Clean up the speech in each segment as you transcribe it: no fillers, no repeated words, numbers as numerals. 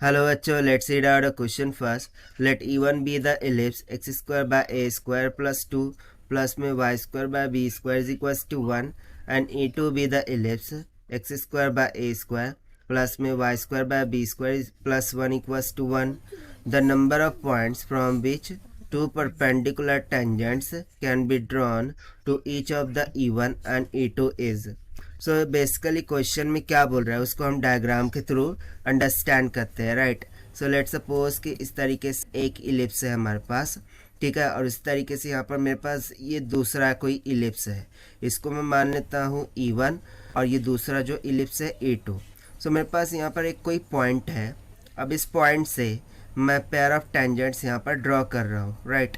Hello bachcho, let's read out a question first. Let E1 be the ellipse x square by a square plus 2 plus में y square by b square is equals to 1 and E2 be the ellipse x square by a square plus में y square by b square is plus 1 equals to 1. The number of points from which two perpendicular tangents can be drawn to each of the E1 and E2 is. So basically question में क्या बोल रहा है उसको हम diagram के through understand करते हैं, राइट. सो लेट सपोज कि इस तरीके से एक इलिप्स है हमारे पास, ठीक है, और इस तरीके से यहाँ पर मेरे पास ये दूसरा कोई इलिप्स है, इसको मैं मान लेता हूँ E1 और ये दूसरा जो इलिप्स है E2. सो मेरे पास यहाँ पर एक कोई पॉइंट है. अब इस पॉइंट से मैं पेयर ऑफ टेंजेंट्स यहाँ पर ड्रॉ कर रहा हूँ, राइट.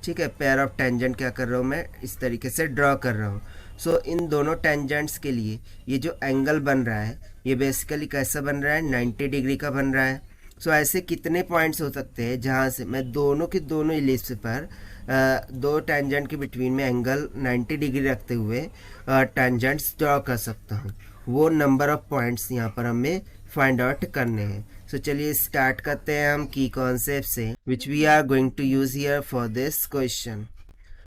ठीक है, पेयर ऑफ टेंजेंट क्या कर रहा हूँ मैं, इस तरीके से ड्रॉ कर रहा हूँ. सो इन दोनों टेंजेंट्स के लिए ये जो एंगल बन रहा है ये बेसिकली कैसा बन रहा है, 90 डिग्री का बन रहा है. सो ऐसे कितने पॉइंट्स हो सकते हैं जहाँ से मैं दोनों के दोनों इलिप्स पर दो टेंजेंट के बिटवीन में एंगल 90 डिग्री रखते हुए टेंजेंट्स ड्रॉ कर सकता हूँ. वो नंबर ऑफ पॉइंट्स यहाँ पर हमें फाइंड आउट करने हैं. सो चलिए स्टार्ट करते हैं हम की कॉन्सेप्ट से which we are going to use here for this question.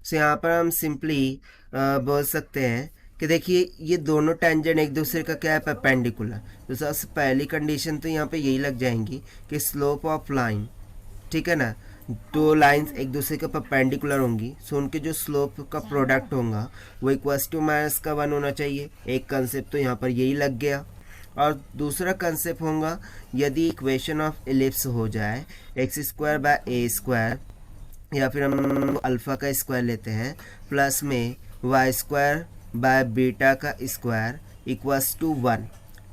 So यहाँ पर हम सिंपली बोल सकते हैं कि देखिए ये दोनों टेंजेंट एक दूसरे का क्या है, परपेंडिकुलर. तो सबसे पहली कंडीशन तो यहाँ पे यही लग जाएंगी कि स्लोप ऑफ लाइन, ठीक है ना, दो लाइंस एक दूसरे के परपेंडिकुलर होंगी. सो उनके जो स्लोप का प्रोडक्ट होगा वो इक्वल्स टू माइनस का 1 होना चाहिए. एक कंसेप्ट तो यहाँ पर यही लग गया. और दूसरा कंसेप्ट होगा यदि इक्वेशन ऑफ एलिप्स हो जाए x square by a square, या फिर हम अल्फ़ा का स्क्वायर लेते हैं प्लस में वाई स्क्वायर बाय बीटा का स्क्वायर इक्वल्स टू 1,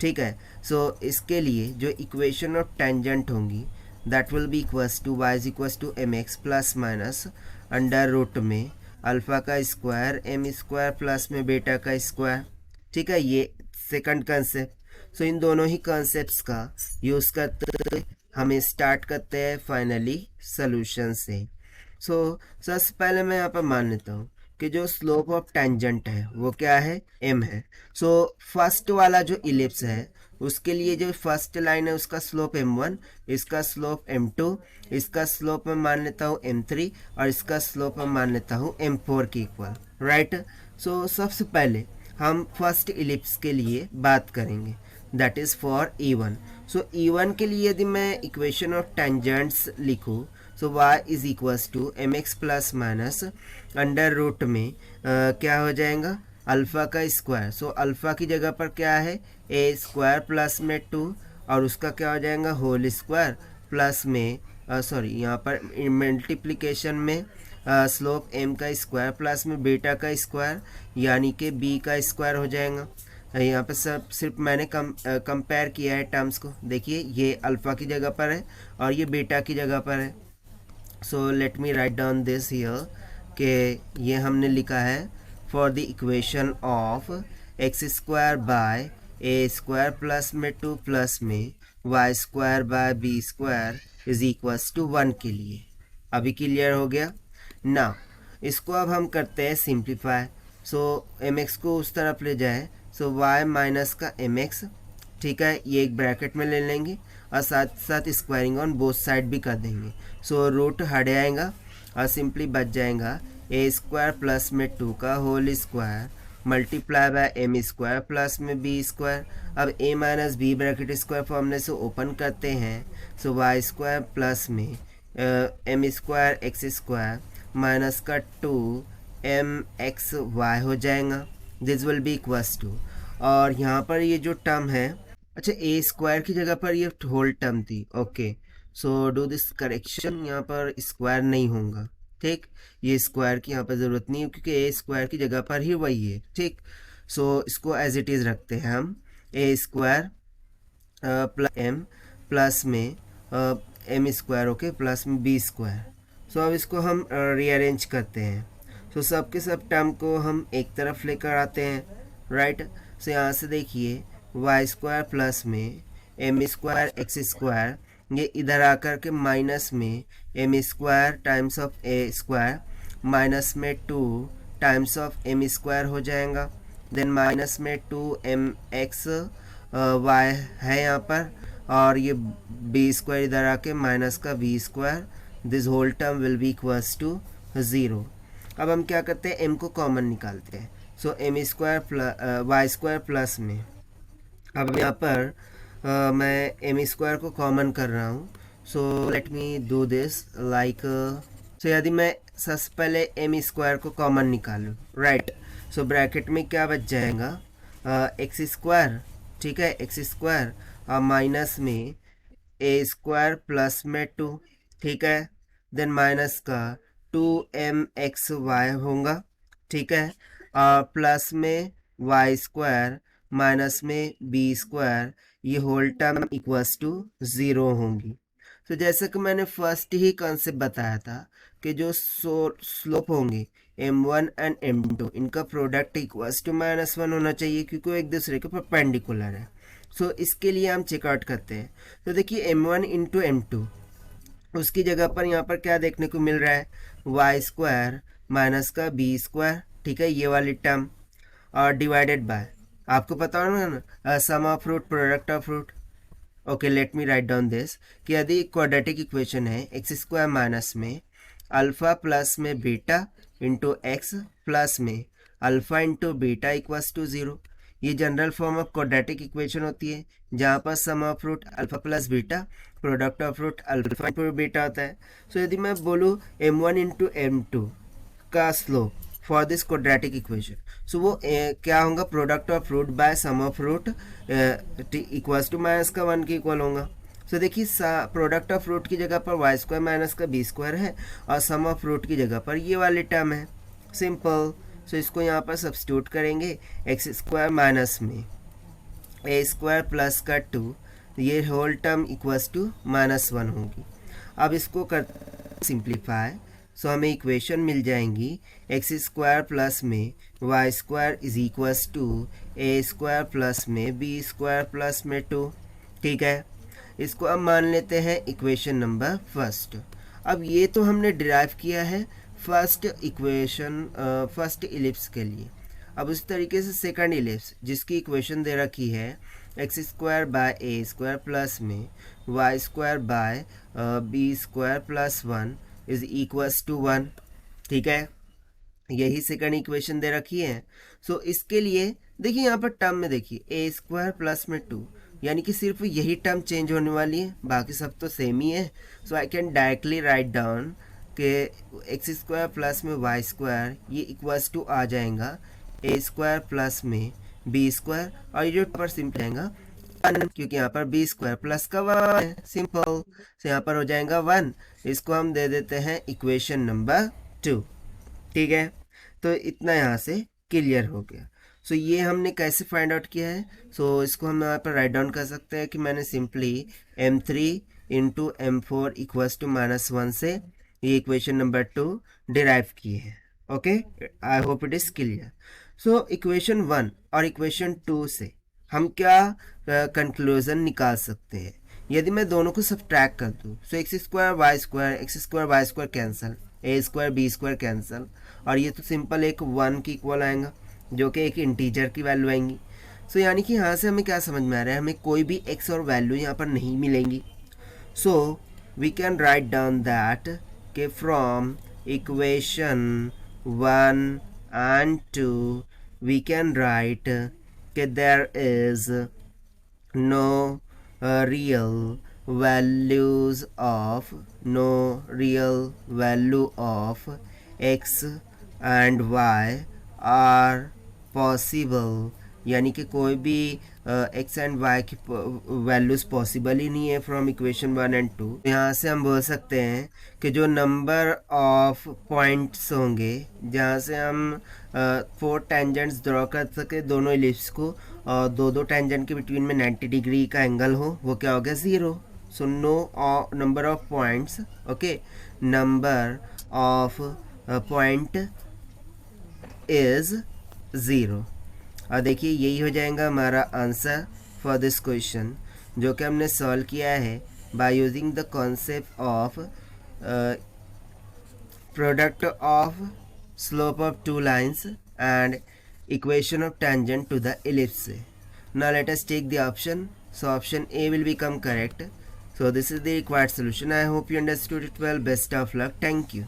ठीक है. सो इसके लिए जो इक्वेशन ऑफ टेंजेंट होंगी that will be equals to y is equals to m x plus minus under root में अल्फ़ा का स्क्वायर एम स्क्वायर प्लस में बीटा का स्क्वायर, ठीक है. ये सेकंड कंसेप्ट. सो इन दोनों ही कंसेप्ट्स का यूज़ करते हमें स्टार्ट करते हैं फाइनली सोल्यूशन से. सो सबसे पहले मैं यहाँ पर मान लेता हूँ कि जो स्लोप ऑफ टेंजेंट है वो क्या है, m है. सो फर्स्ट वाला जो इलिप्स है उसके लिए जो फर्स्ट लाइन है उसका स्लोप m1, इसका स्लोप m2, इसका स्लोप मैं मान लेता हूँ m3 और इसका स्लोप मैं मान लेता हूँ m4 के इक्वल, राइट. सो सबसे पहले हम फर्स्ट इलिप्स के लिए बात करेंगे that is for E1. So E1 के लिए यदि मैं इक्वेशन ऑफ टेंजेंट्स लिखूँ so y is equals to m x plus minus under root में क्या हो जाएगा, अल्फ़ा का स्क्वायर. सो अल्फ़ा की जगह पर क्या है, ए स्क्वायर प्लस में 2 और उसका क्या हो जाएगा होल स्क्वायर प्लस में सॉरी यहाँ पर मल्टीप्लिकेशन में स्लोप m का स्क्वायर प्लस में बीटा का स्क्वायर यानी कि b का स्क्वायर हो जाएगा. यहाँ पर सब सिर्फ मैंने कंपेयर किया है टर्म्स को. देखिए ये अल्फ़ा की जगह पर है और ये बीटा की जगह पर है. So let me write down this here कि ये हमने लिखा है for the equation of x square by a square plus में 2 प्लस में y square by b square is equals to 1 के लिए. अभी क्लियर हो गया ना. इसको अब हम करते हैं सिंप्लीफाई. सो एम एक्स को उस तरफ ले जाए सो वाई माइनस का एम एक्स, ठीक है, ये एक ब्रैकेट में ले लेंगे और साथ साथ स्क्वायरिंग ऑन बोथ साइड भी कर देंगे. सो रूट हट जाएगा और सिंपली बच जाएगा ए स्क्वायर प्लस में 2 का whole square multiply by m square plus में बी स्क्वायर. अब a minus b bracket square फॉर्मूले से ओपन करते हैं. सो वाई स्क्वायर प्लस में m square x square minus का 2 एम एक्स वाई हो जाएगा. This will be equals to, और यहाँ पर ये जो टर्म है, अच्छा ए स्क्वायर की जगह पर ये होल टर्म थी. Okay, so do this correction, यहाँ पर स्क्वायर नहीं होगा, ठीक. ये स्क्वायर की यहाँ पर ज़रूरत नहीं है क्योंकि ए स्क्वायर की जगह पर ही वही है, ठीक. सो इसको एज इट इज़ रखते हैं हम ए स्क्वायर प्लस एम प्लस में एम स्क्वायर, ओके, प्लस में बी स्क्वायर. सो अब इसको हम रीअरेंज करते हैं. सो सब के सब टर्म को हम एक तरफ लेकर आते हैं, राइट. सो यहाँ से देखिए वाई स्क्वायर प्लस में एम स्क्वायर एक्स स्क्वायर, ये इधर आकर के माइनस में m square times of a square minus में 2 टाइम्स ऑफ एम स्क्वायर हो जाएगा. देन माइनस में 2 एम एक्स वाई है यहाँ पर और ये बी स्क्वायर इधर आके माइनस का b square, this whole term will be equals to 0। अब हम क्या करते हैं, m को कॉमन निकालते हैं। So m square plus y square plus में, अब यहाँ पर मैं एम स्क्वायर को कॉमन कर रहा हूँ। So let me do this like, so यदि मैं सबसे पहले एम स्क्वायर को कॉमन निकालूँ, राइट, सो ब्रैकेट में क्या बच जाएगा, एक्स स्क्वायर, ठीक है, एक्स स्क्वायर और माइनस में ए स्क्वायर प्लस में 2, ठीक है, देन माइनस का 2mxy होगा, ठीक है, और प्लस में वाई स्क्वायर माइनस में बी स्क्वायर, ये होल टर्म इक्वल्स टू 0 होंगी। तो जैसे कि मैंने फर्स्ट ही कॉन्सेप्ट बताया था कि जो स्लोप होंगे m1 एंड m2, इनका प्रोडक्ट इक्वल्स टू -1 होना चाहिए, क्योंकि वो एक दूसरे के परपेंडिकुलर है। सो इसके लिए हम चेकआउट करते हैं। तो देखिए m1 इंटू m2, उसकी जगह पर यहाँ पर क्या देखने को मिल रहा है, वाई स्क्वायर माइनस का बी स्क्वायर, ठीक है, ये वाली टर्म, और डिवाइडेड बाय, आपको पता होगा ना, sum of root, product of root. Okay, let me write down this, कि यदि क्वाड्रेटिक इक्वेशन है एक्स स्क्वायर माइनस में अल्फा प्लस में बीटा इंटू एक्स प्लस में alpha into beta equals to 0, ये general form of quadratic equation होती है, जहाँ पर sum of root alpha plus beta, product of root alpha into beta होता है। सो यदि मैं बोलूँ m1 इंटू m2 का slope for this quadratic equation, so वो क्या होगा, product of root by sum of root equals to -1 के इक्वल होगा। सो देखिए, प्रोडक्ट ऑफ रूट की जगह पर वाई स्क्वायर माइनस का बी स्क्वायर है, और सम ऑफ रूट की जगह पर ये वाली टर्म है, सिंपल। सो इसको यहाँ पर सब्स्टिट्यूट करेंगे, एक्स स्क्वायर माइनस में ए स्क्वायर प्लस का 2, ये होल टर्म इक्वल्स टू -1 होगी। अब इसको कर सिंप्लीफाई, सो हमें इक्वेशन मिल जाएंगी, एक्स स्क्वायर प्लस में y square is equals to a square plus में बी स्क्वायर प्लस में 2, ठीक है। इसको अब मान लेते हैं इक्वेशन नंबर फर्स्ट। अब ये तो हमने डिराइव किया है फर्स्ट इक्वेशन, फर्स्ट इलिप्स के लिए। अब उस तरीके से सेकंड इलिप्स, जिसकी इक्वेशन दे रखी है x square by a square plus में y square by b square plus 1 is equals to 1, ठीक है, यही सेकंड इक्वेशन दे रखी है। सो इसके लिए देखिए यहाँ पर टर्म में देखिए ए स्क्वायर प्लस में 2, यानी कि सिर्फ यही टर्म चेंज होने वाली है, बाकी सब तो सेम ही है। So I can directly write down कि एक्स स्क्वायर प्लस में वाई स्क्वायर ये इक्वल्स टू आ जाएगा ए स्क्वायर प्लस में बी स्क्वायर, और ये जो पर सिंपल आएगा 1, क्योंकि यहाँ पर बी स्क्वायर प्लस का 1 है, सिंपल। तो यहाँ पर हो जाएगा 1, इसको हम दे देते हैं इक्वेशन नंबर 2, ठीक है। तो इतना यहाँ से क्लियर हो गया। सो ये हमने कैसे फाइंड आउट किया है, सो इसको हम यहाँ पर राइट डाउन कर सकते हैं कि मैंने simply m3 into m4 equals to -1 से ये इक्वेशन नंबर 2 डिराइव किए हैं। Okay, I hope it is clear. So equation 1 और इक्वेशन 2 से हम क्या कंक्लूजन निकाल सकते हैं, यदि मैं दोनों को सब्ट्रैक्ट कर दूँ, so x square y square cancel, a square b square cancel, और ये तो सिंपल एक 1 की इक्वल आएगा, जो कि एक इंटीजर की वैल्यू आएंगी। सो यानी कि यहाँ से हमें क्या समझ में आ रहा है, हमें कोई भी एक्स और वैल्यू यहाँ पर नहीं मिलेंगी। So we can write down that k from equation 1 and 2 we can write that there is no real values of x and y are possible, यानी कि कोई भी एक्स एंड वाई की वैल्यूज़ पॉसिबल ही नहीं है फ्रॉम इक्वेशन 1 एंड 2। यहाँ से हम बोल सकते हैं कि जो नंबर ऑफ पॉइंट्स होंगे जहाँ से हम 4 टेंजेंट्स ड्रॉ कर सके दोनों इलिप्स को, और दो टेंजेंट के बिटवीन में 90 डिग्री का एंगल हो, वो क्या हो गया 0। So no number of points, okay, number of point is 0। और देखिए यही हो जाएगा हमारा आंसर फॉर दिस क्वेश्चन, जो कि हमने सॉल्व किया है by using the concept of product of slope of 2 lines and equation of tangent to the ellipse. Now let us take the option So option A will become correct. So this is the required solution. I hope you understood it well. Best of luck. Thank you.